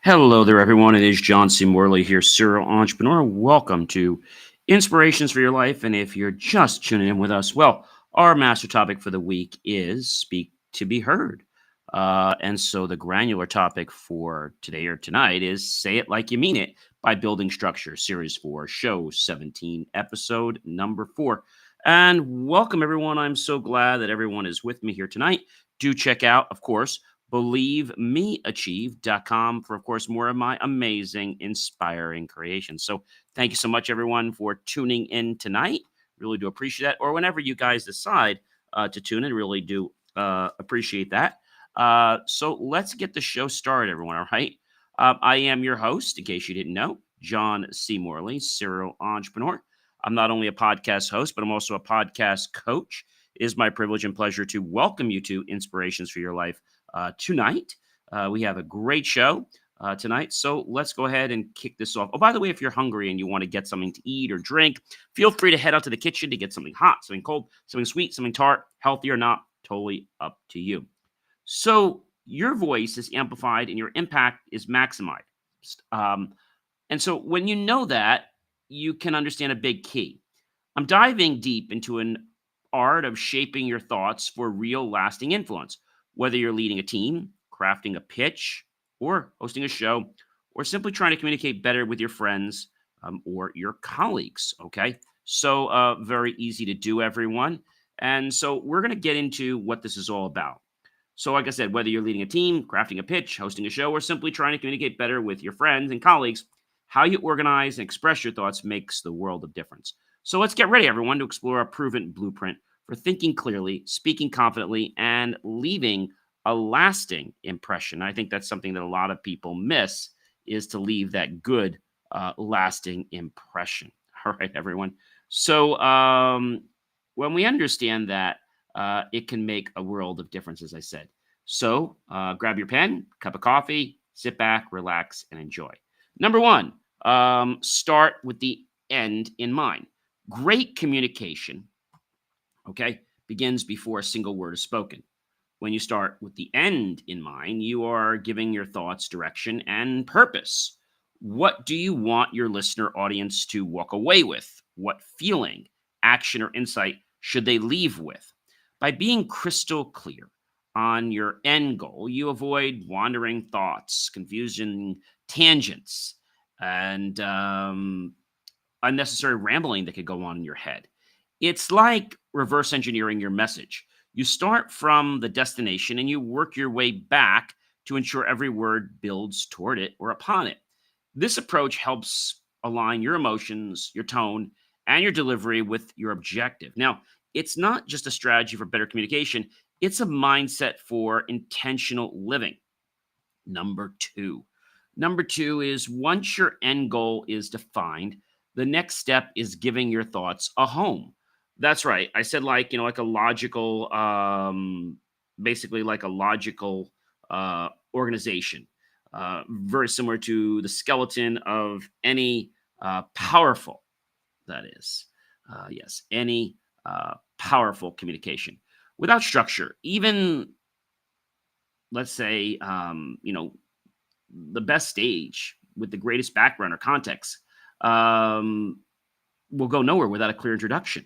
Hello there, everyone. It is John C. Morley here, serial entrepreneur. Welcome to Inspirations for Your Life. And if you're just tuning in with us, well, our master topic for the week is Speak to Be Heard. And so the granular topic for today or tonight is Say It Like You Mean It by Building Structure, Series 4, Show 17, Episode number 4. And welcome, everyone. I'm so glad that everyone is with me here tonight. Do check out, of course, believemeachieve.com for, of course, more of my amazing, inspiring creations. So thank you so much, everyone, for tuning in tonight. Really do appreciate that. Or whenever you guys decide to tune in, really do appreciate that. So let's get the show started, everyone. All right. I am your host, in case you didn't know, John C. Morley, serial entrepreneur. I'm not only a podcast host, but I'm also a podcast coach. It is my privilege and pleasure to welcome you to Inspirations for Your Life tonight. We have a great show tonight, so let's go ahead and kick this off. Oh, by the way, if you're hungry and you want to get something to eat or drink, feel free to head out to the kitchen to get something hot, something cold, something sweet, something tart, healthy or not, totally up to you. So your voice is amplified and your impact is maximized. Um, and so when you know that, you can understand a big key. I'm diving deep into an art of shaping your thoughts for real lasting influence, whether you're leading a team, crafting a pitch, or hosting a show, or simply trying to communicate better with your friends or your colleagues. Okay. So, very easy to do, everyone. And so, we're going to get into what this is all about. So, like I said, whether you're leading a team, crafting a pitch, hosting a show, or simply trying to communicate better with your friends and colleagues, how you organize and express your thoughts makes the world of difference. So, let's get ready, everyone, to explore a proven blueprint for thinking clearly, speaking confidently, and leaving a lasting impression. I think that's something that a lot of people miss is to leave that good, lasting impression. All right, everyone. So when we understand that, it can make a world of difference, as I said. So grab your pen, cup of coffee, sit back, relax, and enjoy. Number one, start with the end in mind. Great communication, okay, begins before a single word is spoken. When you start with the end in mind, you are giving your thoughts direction and purpose. What do you want your listener audience to walk away with? What feeling, action, or insight should they leave with? By being crystal clear on your end goal, you avoid wandering thoughts, confusion, tangents, and unnecessary rambling that could go on in your head. It's like reverse engineering your message. You start from the destination and you work your way back to ensure every word builds toward it or upon it. This approach helps align your emotions, your tone, and your delivery with your objective. Now, it's not just a strategy for better communication, it's a mindset for intentional living. Number two. Number two is once your end goal is defined, the next step is giving your thoughts a home. That's right. I said like a logical, basically like a logical organization, very similar to the skeleton of any powerful, that is, yes, any powerful communication. Without structure, even let's say, the best stage with the greatest background or context um, will go nowhere without a clear introduction.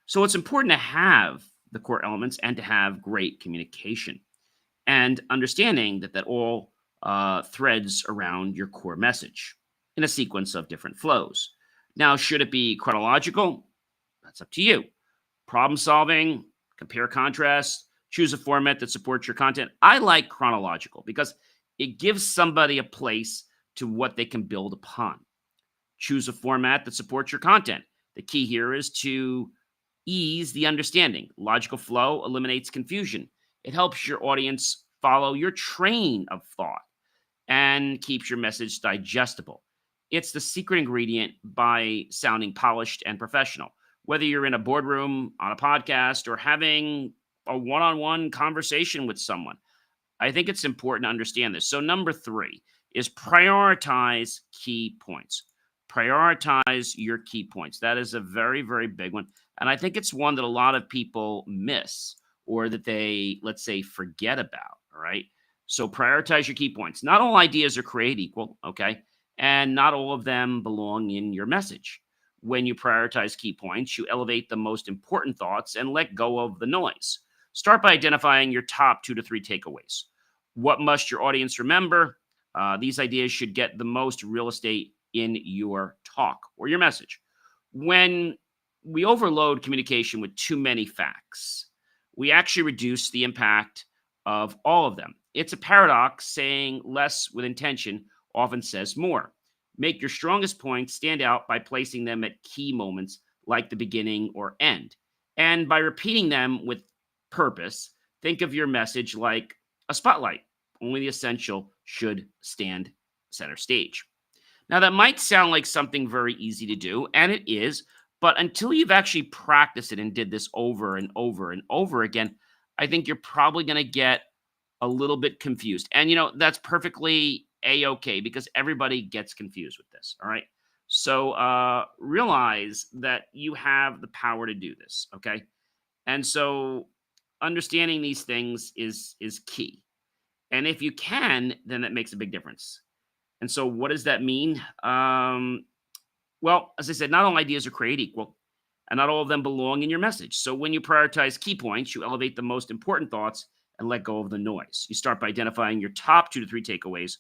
So it's important to have the core elements and to have great communication and understanding that all threads around your core message in a sequence of different flows. Now, should it be chronological? That's up to you. Problem solving, compare contrast, choose a format that supports your content. I like chronological because it gives somebody a place to what they can build upon. Choose a format that supports your content. The key here is to ease the understanding. Logical flow eliminates confusion. It helps your audience follow your train of thought and keeps your message digestible. It's the secret ingredient by sounding polished and professional. Whether you're in a boardroom, on a podcast, or having a one on one conversation with someone, I think it's important to understand this. So, number three is prioritize key points. Prioritize your key points. That is a very, very big one. And I think it's one that a lot of people miss or that they, let's say, forget about. All right. So prioritize your key points. Not all ideas are created equal, okay? And not all of them belong in your message. When you prioritize key points, you elevate the most important thoughts and let go of the noise. Start by identifying your top 2 to 3 takeaways. What must your audience remember? These ideas should get the most real estate in your talk or your message. When we overload communication with too many facts, we actually reduce the impact of all of them. It's a paradox. Saying less with intention often says more. Make your strongest points stand out by placing them at key moments like the beginning or end. And by repeating them with purpose, think of your message like a spotlight. Only the essential should stand center stage. Now, that might sound like something very easy to do, and it is, but until you've actually practiced it and did this over and over and over again, I think you're probably going to get a little bit confused. And, that's perfectly A-OK because everybody gets confused with this. All right. So realize that you have the power to do this. Okay. And so understanding these things is key. And if you can, then that makes a big difference. And so what does that mean? Well, as I said, not all ideas are created equal, and not all of them belong in your message. So when you prioritize key points, you elevate the most important thoughts and let go of the noise. You start by identifying your top 2 to 3 takeaways.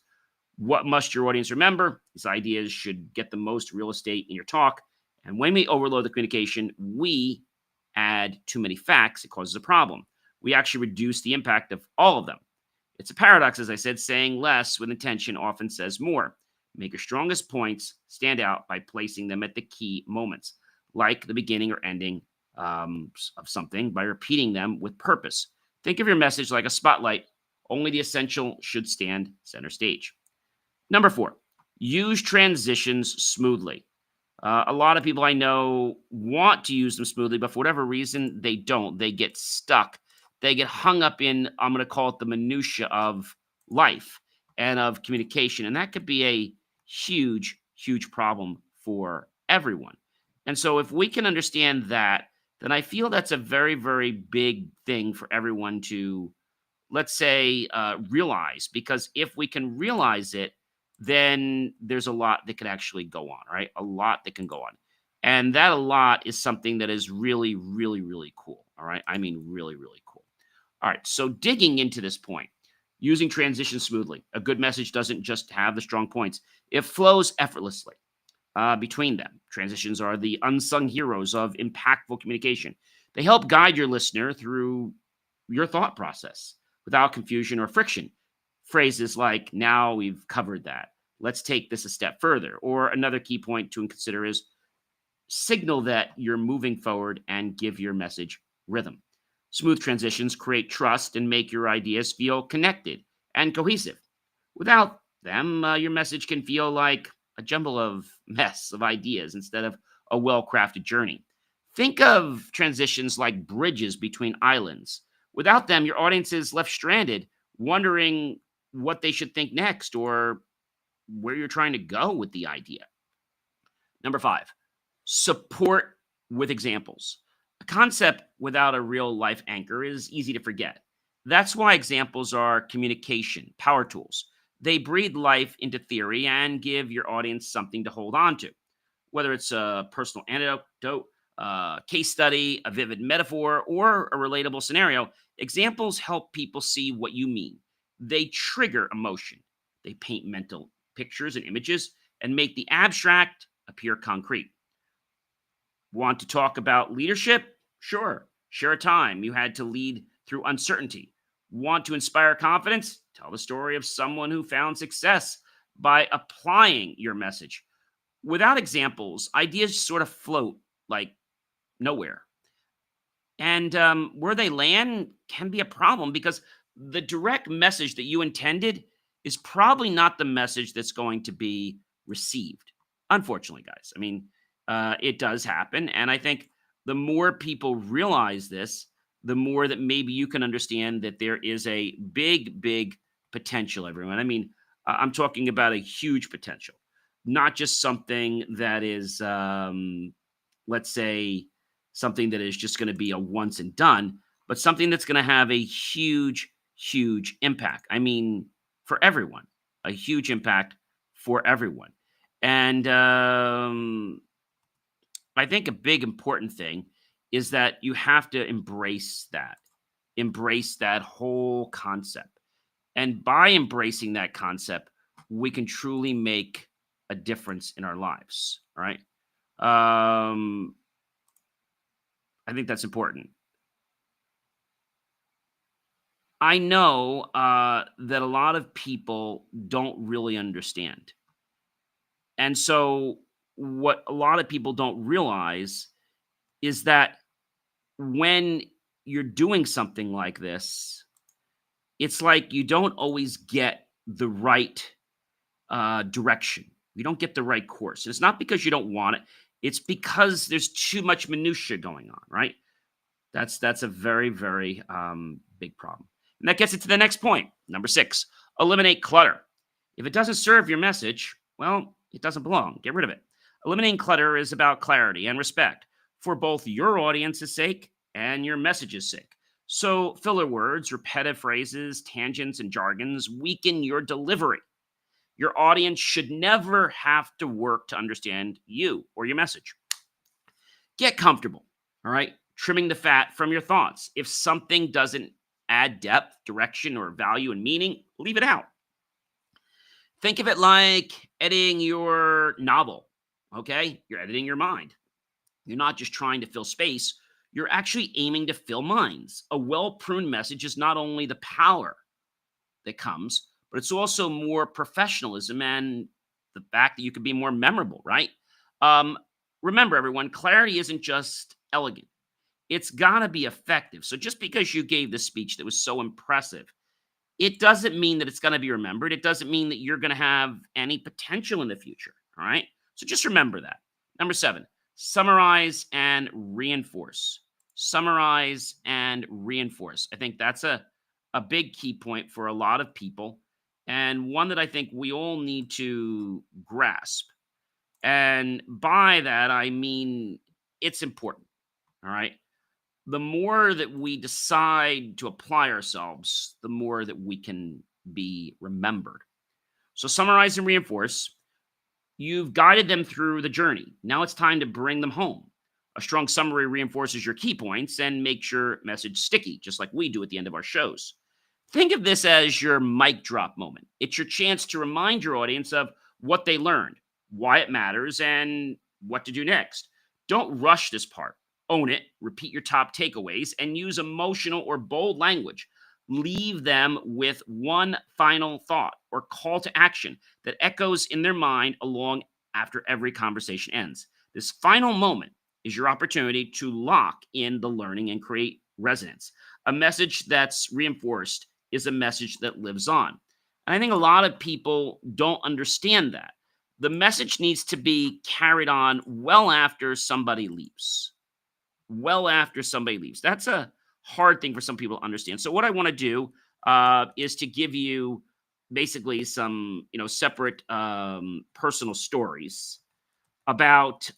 What must your audience remember? These ideas should get the most real estate in your talk. And when we overload the communication, we add too many facts. It causes a problem. We actually reduce the impact of all of them. It's a paradox, as I said. Saying less with intention often says more. Make your strongest points stand out by placing them at the key moments, like the beginning or ending of something, by repeating them with purpose. Think of your message like a spotlight. Only the essential should stand center stage. Number 4, use transitions smoothly. A lot of people I know want to use them smoothly, but for whatever reason, they don't. They get stuck. They get hung up in, I'm going to call it the minutia of life and of communication. And that could be a huge, huge problem for everyone. And so if we can understand that, then I feel that's a very, very big thing for everyone to, let's say, realize. Because if we can realize it, then there's a lot that could actually go on, right? A lot that can go on. And that a lot is something that is really, really, really cool. All right. I mean, really, really cool. All right. So digging into this point, using transition smoothly. A good message doesn't just have the strong points, it flows effortlessly between them. Transitions are the unsung heroes of impactful communication. They help guide your listener through your thought process without confusion or friction. Phrases like, now we've covered that, let's take this a step further. Or another key point to consider is signal that you're moving forward and give your message rhythm. Smooth transitions create trust and make your ideas feel connected and cohesive. Without them, your message can feel like a jumble of mess of ideas instead of a well-crafted journey. Think of transitions like bridges between islands. Without them, your audience is left stranded, wondering what they should think next or where you're trying to go with the idea. Number 5, support with examples. A concept without a real life anchor is easy to forget. That's why examples are communication power tools. They breathe life into theory and give your audience something to hold on to. Whether it's a personal anecdote, a case study, a vivid metaphor, or a relatable scenario, examples help people see what you mean. They trigger emotion. They paint mental pictures and images and make the abstract appear concrete. Want to talk about leadership? Sure. Share a time you had to lead through uncertainty. Want to inspire confidence? Tell the story of someone who found success by applying your message. Without examples, ideas sort of float like nowhere. And where they land can be a problem because the direct message that you intended is probably not the message that's going to be received. Unfortunately, guys. I mean, it does happen. And I think the more people realize this, the more that maybe you can understand that there is a big, big potential, everyone. I mean, I'm talking about a huge potential, not just something that is, let's say, something that is just going to be a once and done, but something that's going to have a huge, huge impact. I mean, for everyone, a huge impact for everyone. And I think a big important thing is that you have to embrace that whole concept. And by embracing that concept, we can truly make a difference in our lives. Right. Um, I think that's important. I know that a lot of people don't really understand. And so, what a lot of people don't realize is that when you're doing something like this, it's like you don't always get the right direction. You don't get the right course. And it's not because you don't want it, it's because there's too much minutia going on, right? That's a very, very big problem. And that gets it to the next point. Number 6, eliminate clutter. If it doesn't serve your message, well, it doesn't belong. Get rid of it. Eliminating clutter is about clarity and respect for both your audience's sake and your message's sake. So, filler words, repetitive phrases, tangents, and jargons weaken your delivery. Your audience should never have to work to understand you or your message. Get comfortable, all right? Trimming the fat from your thoughts. If something doesn't add depth, direction, or value and meaning, leave it out. Think of it like editing your novel, okay? You're editing your mind. You're not just trying to fill space, you're actually aiming to fill minds. A well pruned message is not only the power that comes, but it's also more professionalism and the fact that you could be more memorable, right? Um, Remember, everyone, clarity isn't just elegant, it's got to be effective. So just because you gave this speech that was so impressive, it doesn't mean that it's going to be remembered. It doesn't mean that you're going to have any potential in the future. All right. So just remember that. Number 7, summarize and reinforce. Summarize and reinforce. I think that's a big key point for a lot of people, and one that I think we all need to grasp. And by that, I mean it's important. All right. The more that we decide to apply ourselves, the more that we can be remembered. So, summarize and reinforce. You've guided them through the journey. Now it's time to bring them home. A strong summary reinforces your key points and makes your message sticky, just like we do at the end of our shows. Think of this as your mic drop moment. It's your chance to remind your audience of what they learned, why it matters, and what to do next. Don't rush this part. Own it, repeat your top takeaways, and use emotional or bold language. Leave them with one final thought or call to action that echoes in their mind along after every conversation ends. This final moment is your opportunity to lock in the learning and create resonance. A message that's reinforced is a message that lives on. And I think a lot of people don't understand that. The message needs to be carried on well after somebody leaves. Well after somebody leaves. That's a hard thing for some people to understand. So what I want to do is to give you basically some, separate personal stories about,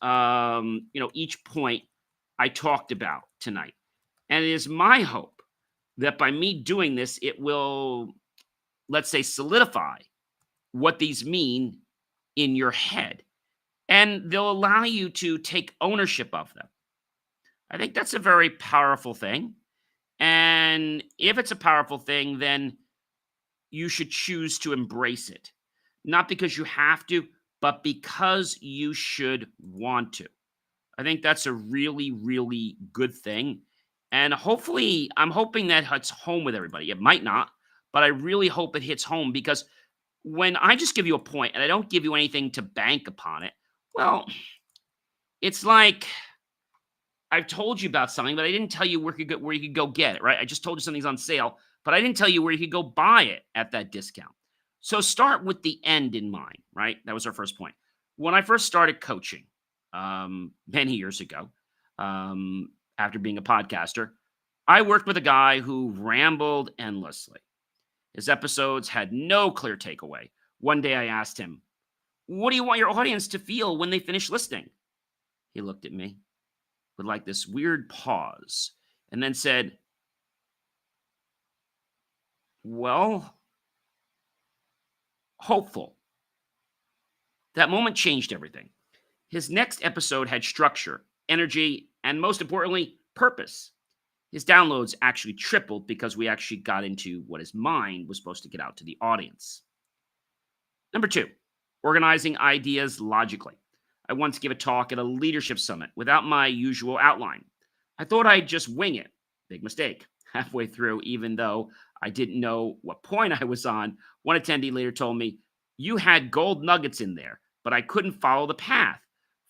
each point I talked about tonight. And it is my hope that by me doing this, it will, let's say, solidify what these mean in your head. And they'll allow you to take ownership of them. I think that's a very powerful thing. And if it's a powerful thing, then you should choose to embrace it. Not because you have to, but because you should want to. I think that's a really, really good thing. And hopefully, I'm hoping that hits home with everybody. It might not, but I really hope it hits home because when I just give you a point and I don't give you anything to bank upon it, well, it's like I've told you about something, but I didn't tell you where you could go get it, right? I just told you something's on sale, but I didn't tell you where you could go buy it at that discount. So start with the end in mind, right? That was our first point. When I first started coaching many years ago, after being a podcaster, I worked with a guy who rambled endlessly. His episodes had no clear takeaway. One day I asked him, "What do you want your audience to feel when they finish listening?" He looked at me with like this weird pause and then said, Well, hopeful. That moment changed everything. His next episode had structure, energy, and most importantly, purpose. His downloads actually tripled because we actually got into what his mind was supposed to get out to the audience. Number two, organizing ideas logically. I once gave a talk at a leadership summit without my usual outline. I thought I'd just wing it. Big mistake. Halfway through, even though I didn't know what point I was on, one attendee later told me, "You had gold nuggets in there, but I couldn't follow the path."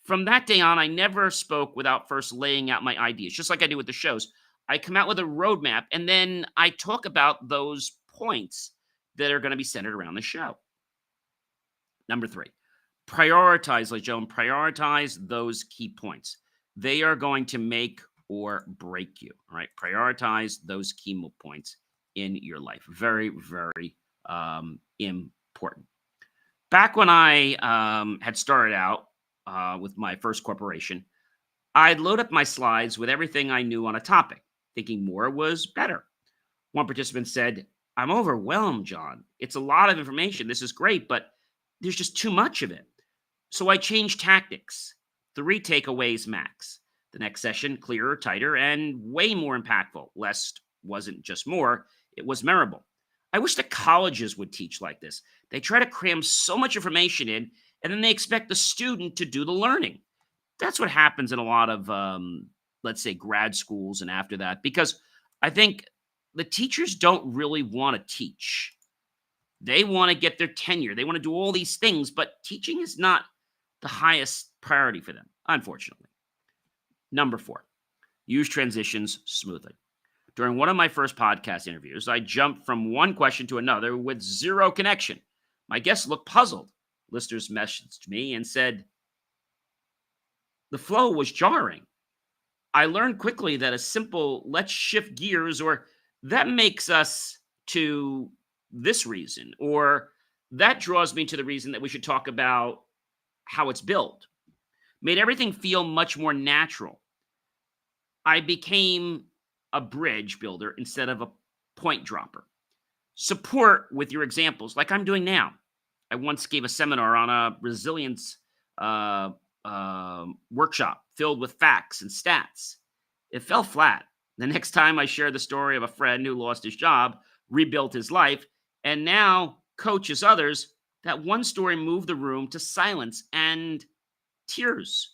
From that day on, I never spoke without first laying out my ideas, just like I do with the shows. I come out with a roadmap and then I talk about those points that are going to be centered around the show. Number three, prioritize, like Joan, prioritize those key points. They are going to make or break you. All right. Prioritize those key points in your life. Very, very important. Back when I had started out with my first corporation, I'd load up my slides with everything I knew on a topic, thinking more was better. One participant said, "I'm overwhelmed, John. It's a lot of information. This is great, but there's just too much of it." So I changed tactics. 3 takeaways max. The next session, clearer, tighter, and way more impactful. Less wasn't just more, it was memorable. I wish the colleges would teach like this. They try to cram so much information in, and then they expect the student to do the learning. That's what happens in a lot of, let's say, grad schools and after that, because I think the teachers don't really want to teach. They want to get their tenure. They want to do all these things, but teaching is not the highest priority for them, unfortunately. Number 4, use transitions smoothly. During one of my first podcast interviews, I jumped from one question to another with zero connection. My guests looked puzzled. Listeners messaged me and said the flow was jarring. I learned quickly that a simple "let's shift gears" or "that makes us to this reason" or "that draws me to the reason that we should talk about how it's built" made everything feel much more natural. I became a bridge builder instead of a point dropper. Support with your examples, like I'm doing now. I once gave a seminar on a resilience uh, workshop filled with facts and stats. It fell flat. The next time I shared the story of a friend who lost his job, rebuilt his life, and now coaches others, that one story moved the room to silence and tears.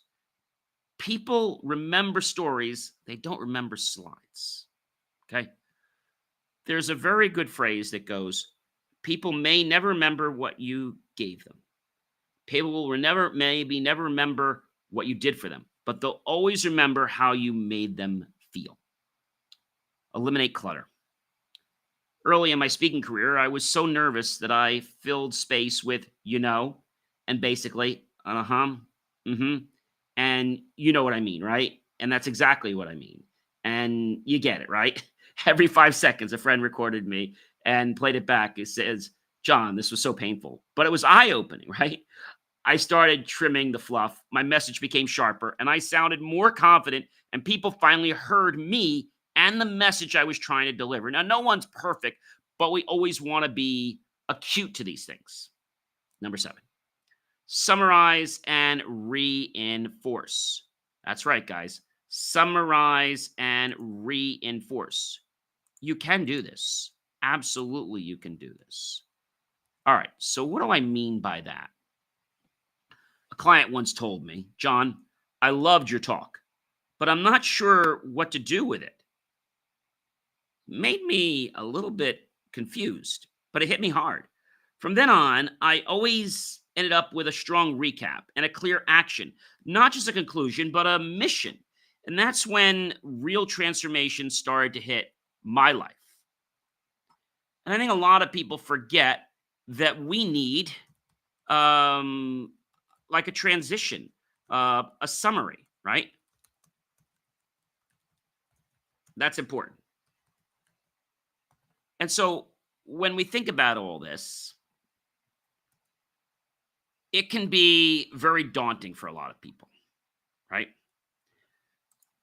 People remember stories, they don't remember slides. Okay? There's a very good phrase that goes, people may never remember what you gave them. People will never remember what you did for them, but they'll always remember how you made them feel. Eliminate clutter. Early in my speaking career, I was so nervous that I filled space with and basically, mm-hmm, and you know what I mean, right? And that's exactly what I mean. And you get it, right? Every 5 seconds, a friend recorded me and played it back. It says, "John, this was so painful," but it was eye-opening, right? I started trimming the fluff. My message became sharper, and I sounded more confident, and people finally heard me and the message I was trying to deliver. Now, no one's perfect, but we always want to be acute to these things. Number 7, summarize and reinforce. That's right, guys. Summarize and reinforce. You can do this. Absolutely, you can do this. All right, so what do I mean by that? A client once told me, "John, I loved your talk, but I'm not sure what to do with it." Made me a little bit confused, but it hit me hard. From then on, I always ended up with a strong recap and a clear action, not just a conclusion, but a mission. And that's when real transformation started to hit my life. And I think a lot of people forget that we need um, like a transition, a summary, right? That's important. And so when we think about all this, it can be very daunting for a lot of people, right?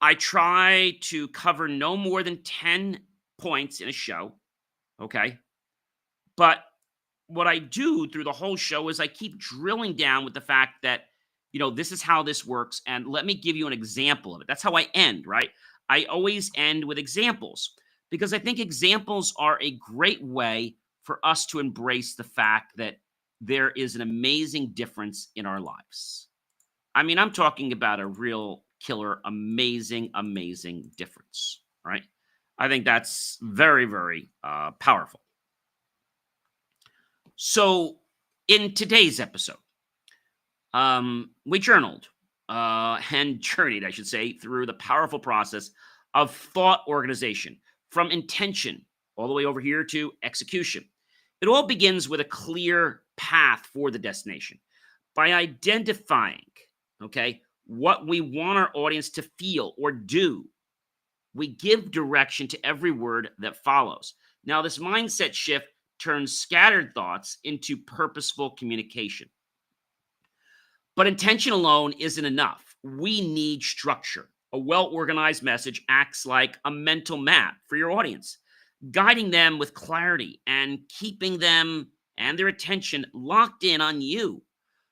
I try to cover no more than 10 points in a show, okay? But what I do through the whole show is I keep drilling down with the fact that, this is how this works. And let me give you an example of it. That's how I end, right? I always end with examples because I think examples are a great way for us to embrace the fact that there is an amazing difference in our lives. I mean, I'm talking about a real killer, amazing, amazing difference, right? I think that's very, very powerful. So, in today's episode, we journaled and journeyed, I should say, through the powerful process of thought organization from intention all the way over here to execution. It all begins with a clear path for the destination by identifying, okay, what we want our audience to feel or do. We give direction to every word that follows. Now, this mindset shift turns scattered thoughts into purposeful communication. But intention alone isn't enough. We need structure. A well-organized message acts like a mental map for your audience, guiding them with clarity and keeping them and their attention locked in on you.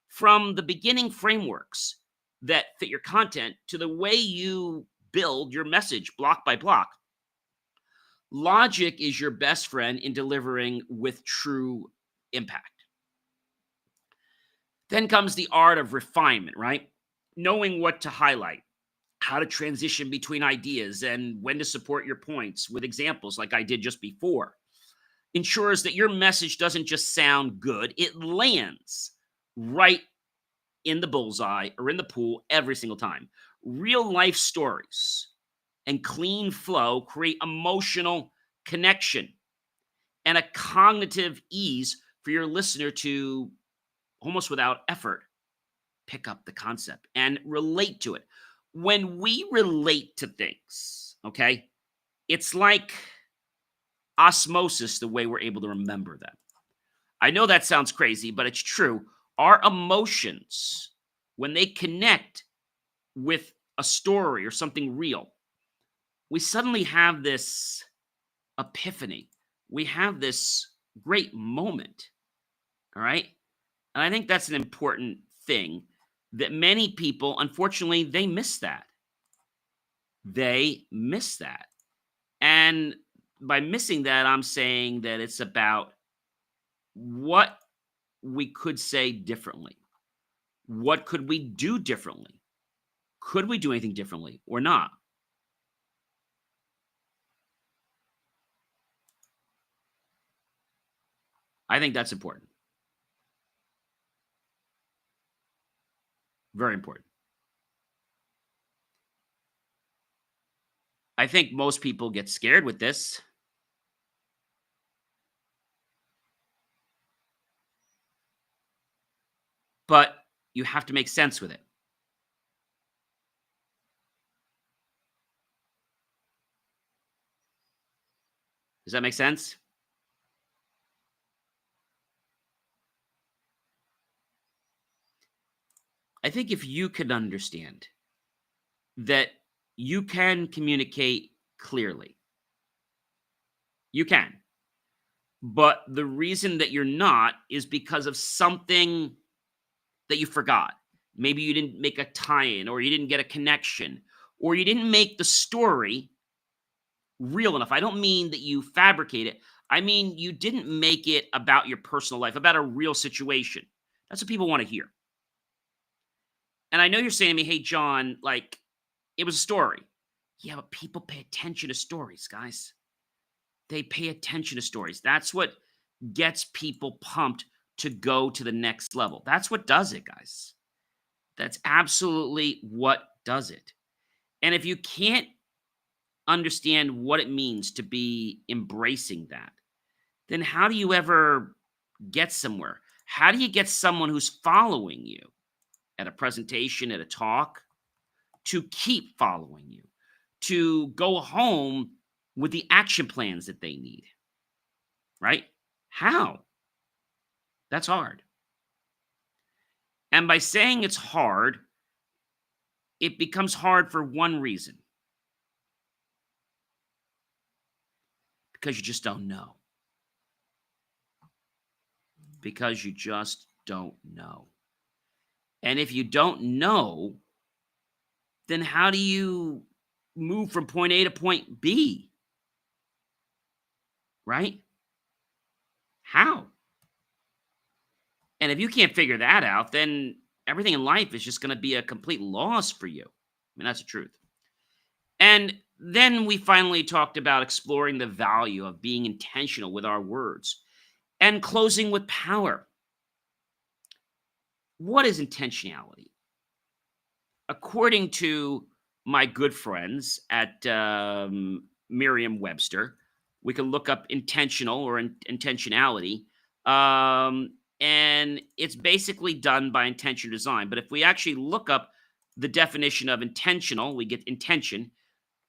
From the beginning frameworks that fit your content to the way you build your message block by block, logic is your best friend in delivering with true impact. Then comes the art of refinement, right? Knowing what to highlight, how to transition between ideas, and when to support your points with examples like I did just before ensures that your message doesn't just sound good, it lands right in the bullseye or in the pool every single time. Real life stories and clean flow create emotional connection and a cognitive ease for your listener to almost without effort pick up the concept and relate to it. When we relate to things, okay, it's like osmosis the way we're able to remember them. I know that sounds crazy, but it's true. Our emotions, when they connect with a story or something real, we suddenly have this epiphany. We have this great moment. All right. And I think that's an important thing that many people, unfortunately, they miss that. They miss that. And by missing that, I'm saying that it's about what we could say differently. What could we do differently? Could we do anything differently or not? I think that's important. Very important. I think most people get scared with this, but you have to make sense with it. Does that make sense? I think if you can understand that you can communicate clearly, you can. But the reason that you're not is because of something that you forgot. Maybe you didn't make a tie-in, or you didn't get a connection, or you didn't make the story real enough. I don't mean that you fabricate it. I mean you didn't make it about your personal life, about a real situation. That's what people want to hear. And I know you're saying to me, "Hey, John, like it was a story." Yeah, but people pay attention to stories, guys. They pay attention to stories. That's what gets people pumped to go to the next level. That's what does it, guys. That's absolutely what does it. And if you can't understand what it means to be embracing that, then how do you ever get somewhere? How do you get someone who's following you at a presentation, at a talk, to keep following you, to go home with the action plans that they need, right? How? That's hard. And by saying it's hard, it becomes hard for one reason, because you just don't know. because you just don't know. And if you don't know, then how do you move from point A to point B? Right? How? And if you can't figure that out, then everything in life is just going to be a complete loss for you. I mean, that's the truth. And then we finally talked about exploring the value of being intentional with our words and closing with power. What is intentionality? According to my good friends at Merriam-Webster, we can look up intentional or intentionality. And it's basically done by intention design. But if we actually look up the definition of intentional, we get intention,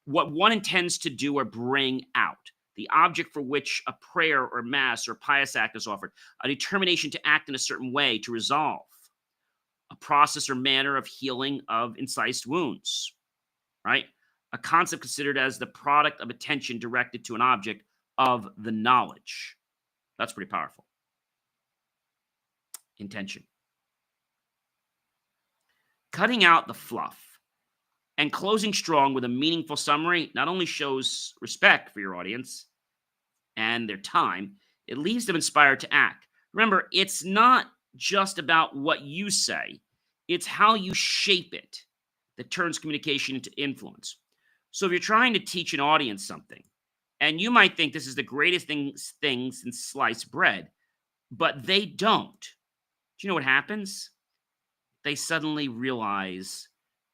what one intends to do or bring out, the object for which a prayer or mass or pious act is offered, a determination to act in a certain way to resolve, a process or manner of healing of incised wounds, right? A concept considered as the product of attention directed to an object of the knowledge. That's pretty powerful. Intention. Cutting out the fluff and closing strong with a meaningful summary not only shows respect for your audience and their time, it leaves them inspired to act. Remember, it's not just about what you say, it's how you shape it that turns communication into influence. So if you're trying to teach an audience something, and you might think this is the greatest thing since sliced bread, but they don't. Do you know what happens? They suddenly realize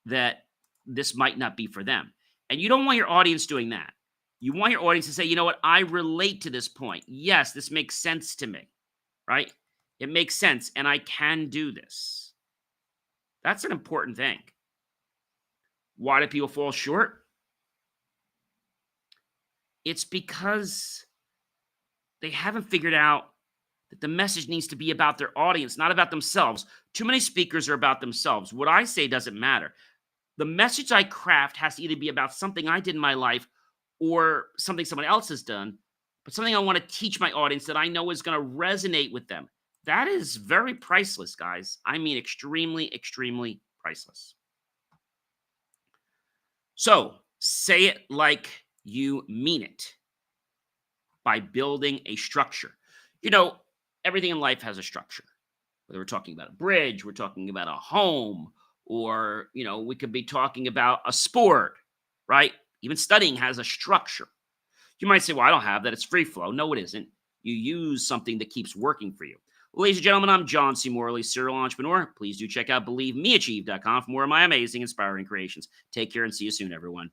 that this might not be for them. And you don't want your audience doing that. You want your audience to say, you know what, I relate to this point. Yes, this makes sense to me, right? It makes sense, and I can do this. That's an important thing. Why do people fall short? It's because they haven't figured out that the message needs to be about their audience, not about themselves. Too many speakers are about themselves. What I say doesn't matter. The message I craft has to either be about something I did in my life or something someone else has done, but something I want to teach my audience that I know is going to resonate with them. That is very priceless, guys. I mean, extremely, extremely priceless. So say it like you mean it by building a structure. You know, everything in life has a structure. Whether we're talking about a bridge, we're talking about a home, or, you know, we could be talking about a sport, right? Even studying has a structure. You might say, well, I don't have that. It's free flow. No, it isn't. You use something that keeps working for you. Ladies and gentlemen, I'm John C. Morley, serial entrepreneur. Please do check out BelieveMeAchieve.com for more of my amazing, inspiring creations. Take care and see you soon, everyone.